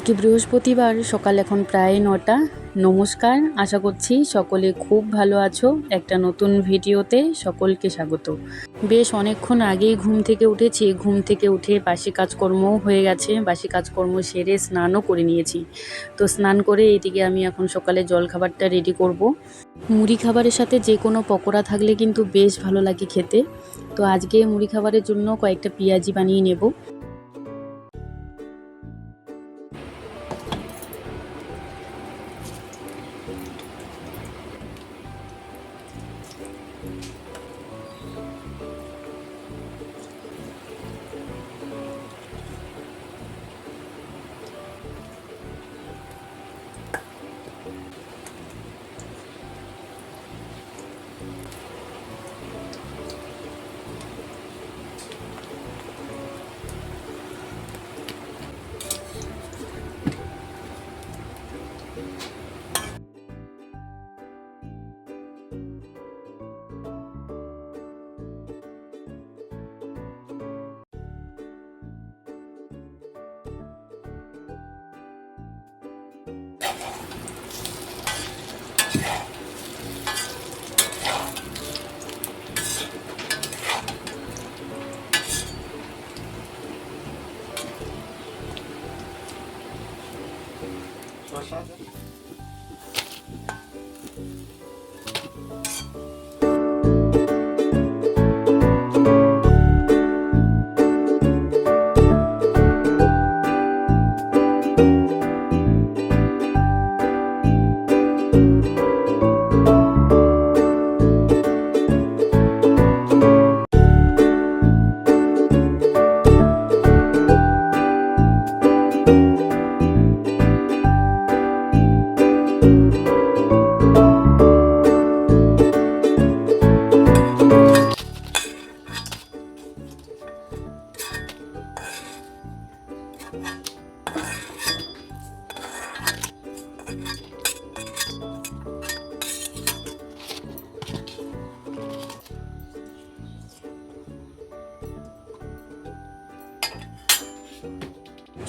আজকে বৃহস্পতিবার, সকাল এখন প্রায় ৯টা। নমস্কার, আশা করছি সকলে খুব ভালো আছো। একটা নতুন ভিডিওতে সকলকে স্বাগত। বেশ অনেকক্ষণ আগেই ঘুম থেকে উঠেছি। ঘুম থেকে উঠে বাসি কাজকর্মও হয়ে গেছে। বাসি কাজকর্ম সেরে স্নানও করে নিয়েছি। তো স্নান করে এদিকে আমি এখন সকালে জলখাবারটা রেডি করব। মুড়ি খাবারের সাথে যে কোনো পকোড়া থাকলে কিন্তু বেশ ভালো লাগে খেতে। তো আজকে মুড়ি খাবারের জন্য কয়েকটা পেঁয়াজি বানিয়ে নেব।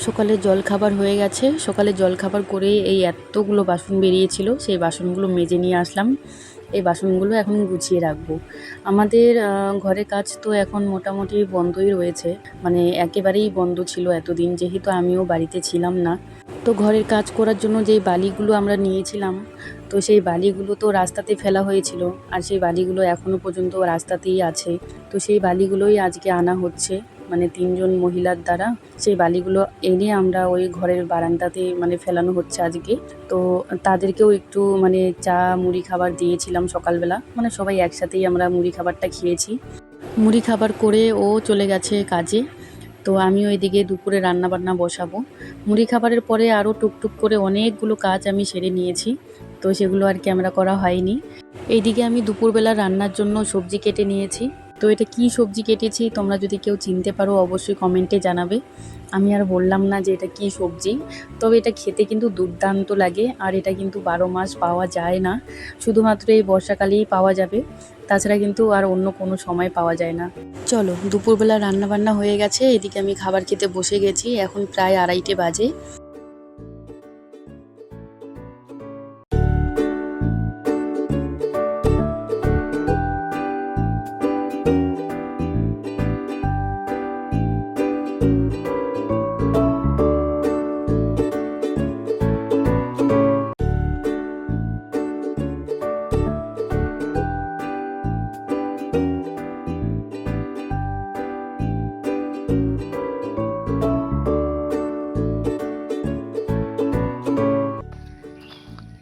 সকালে জলখাবার হয়ে গেছে। সকালে জলখাবার করে এই এতগুলো বাসন বেরিয়েছিল, সেই বাসনগুলো মেজে নিয়ে আসলাম। এই বাসনগুলো এখন গুছিয়ে রাখবো। আমাদের ঘরের কাজ তো এখন মোটামুটি বন্ধই রয়েছে, মানে একেবারেই বন্ধ ছিল এতদিন, যেহেতু আমিও বাড়িতে ছিলাম না। তো ঘরের কাজ করার জন্য যেই বালিগুলো আমরা নিয়েছিলাম, তো সেই বালিগুলো তো রাস্তাতে ফেলা হয়েছিল, আর সেই বালিগুলো এখনও পর্যন্ত রাস্তাতেই আছে। তো সেই বালিগুলোই আজকে আনা হচ্ছে, মানে 3জন মহিলার দ্বারা সেই বালিগুলো এনে আমরা ওই ঘরের বারান্দাতে মানে ফেলানো হচ্ছে আজকে। তো তাদেরকেও একটু মানে চা মুড়ি খাবার দিয়েছিলাম সকালবেলা, মানে সবাই একসাথেই আমরা মুড়ি খাবারটা খেয়েছি। মুড়ি খাবার করে ও চলে গেছে কাজে। তো আমি ওইদিকে দুপুরে রান্নাবান্না বসাবো। মুড়ি খাবারের পরে আরও টুকটুক করে অনেকগুলো কাজ আমি সেরে নিয়েছি, তো সেগুলো আর ক্যামেরা করা হয়নি। এইদিকে আমি দুপুরবেলা রান্নার জন্য সবজি কেটে নিয়েছি। তো এটা কি সবজি কেটেছি তোমরা যদি কেউ চিনতে পারো অবশ্যই কমেন্টে জানাবে। আমি আর বললাম না যে এটা কি সবজি, তবে এটা খেতে কিন্তু দুর্দান্ত লাগে, আর এটা কিন্তু 12 মাস পাওয়া যায় না, শুধুমাত্র এই বর্ষাকালেই পাওয়া যাবে। তাছাড়া কিন্তু আর অন্য কোনো সময় পাওয়া যায় না। চলো, দুপুরবেলা রান্নাবান্না হয়ে গেছে, এদিকে আমি খাবার খেতে বসে গেছি। এখন প্রায় 2:30 বাজে।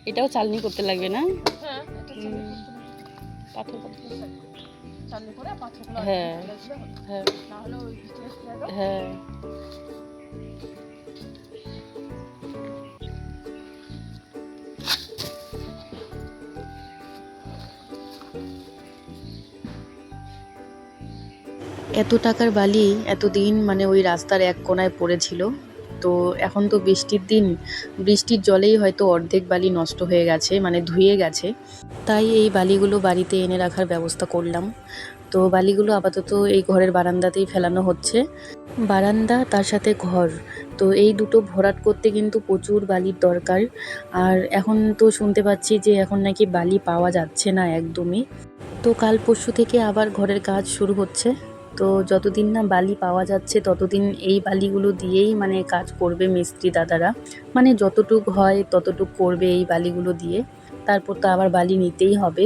এটাও চালনি করতে লাগবে না? হ্যাঁ, পাথর পাথর। চালনি করে পাথরগুলো হ্যাঁ, ফেলে দিলে হলো। হ্যাঁ, না হলে ওই স্টেজ জায়গা হ্যাঁ। এত টাকার বালি এতদিন মানে ওই রাস্তার এক কোণায় পড়েছিল। তো এখন তো বৃষ্টির দিন, বৃষ্টির জলেই হয়তো অর্ধেক বালি নষ্ট হয়ে গেছে, মানে ধুয়ে গেছে। তাই এই বালিগুলো বাড়িতে এনে রাখার ব্যবস্থা করলাম। তো বালিগুলো আপাতত এই ঘরের বারান্দাতেই ফেলানো হচ্ছে। বারান্দা তার সাথে ঘর, তো এই দুটো ভরাট করতে কিন্তু প্রচুর বালির দরকার। আর এখন তো শুনতে পাচ্ছি যে এখন নাকি বালি পাওয়া যাচ্ছে না একদমই। তো কাল পরশু থেকে আবার ঘরের কাজ শুরু হচ্ছে। তো যতদিন না বালি পাওয়া যাচ্ছে ততদিন এই বালিগুলো দিয়েই মানে কাজ করবে মিস্ত্রি দাদারা। মানে যতটুক হয় ততটুক করবে এই বালিগুলো দিয়ে, তারপর তো আবার বালি নিতেই হবে।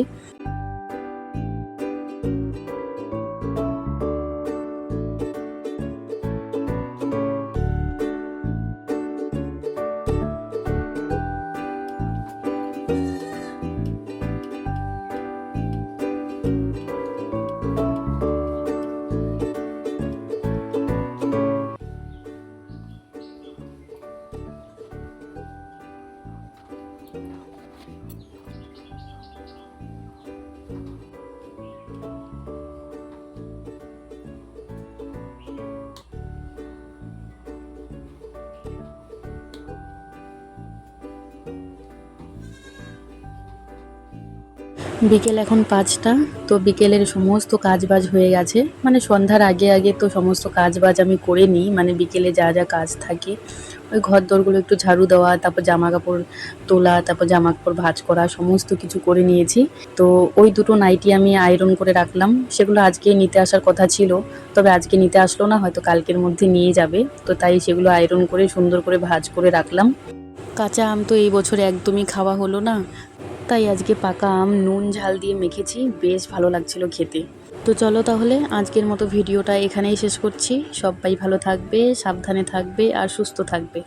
বিকেল এখন 5টা। তো বিকেলের সমস্ত কাজবাজ হয়ে গেছে, মানে সন্ধ্যার আগে আগে তো সমস্ত কাজবাজ আমি করে নিই, মানে বিকেলে যা যা কাজ থাকে। ওই ঘর দোরগুলো একটু ঝাড়ু দেওয়া, তারপর জামা কাপড় তোলা, তারপর জামা কাপড় ভাঁজ করা, সমস্ত কিছু করে নিয়েছি। তো ওই দুটো নাইটি আমি আয়রন করে রাখলাম, সেগুলো আজকে নিতে আসার কথা ছিল, তবে আজকে নিতে আসলো না, হয়তো কালকের মধ্যে নিয়ে যাবে। তো তাই সেগুলো আয়রন করে সুন্দর করে ভাঁজ করে রাখলাম। কাঁচা আম তো এই বছর একদমই খাওয়া হলো না, তাই আজকে পাকা আম নুন ঝাল দিয়ে মেখেছি, বেশ ভালো লাগছিল খেতে। তো চলো তাহলে আজকের মতো ভিডিওটা এখানেই শেষ করছি। সবাই ভালো থাকবে, সাবধানে থাকবে আর সুস্থ থাকবে।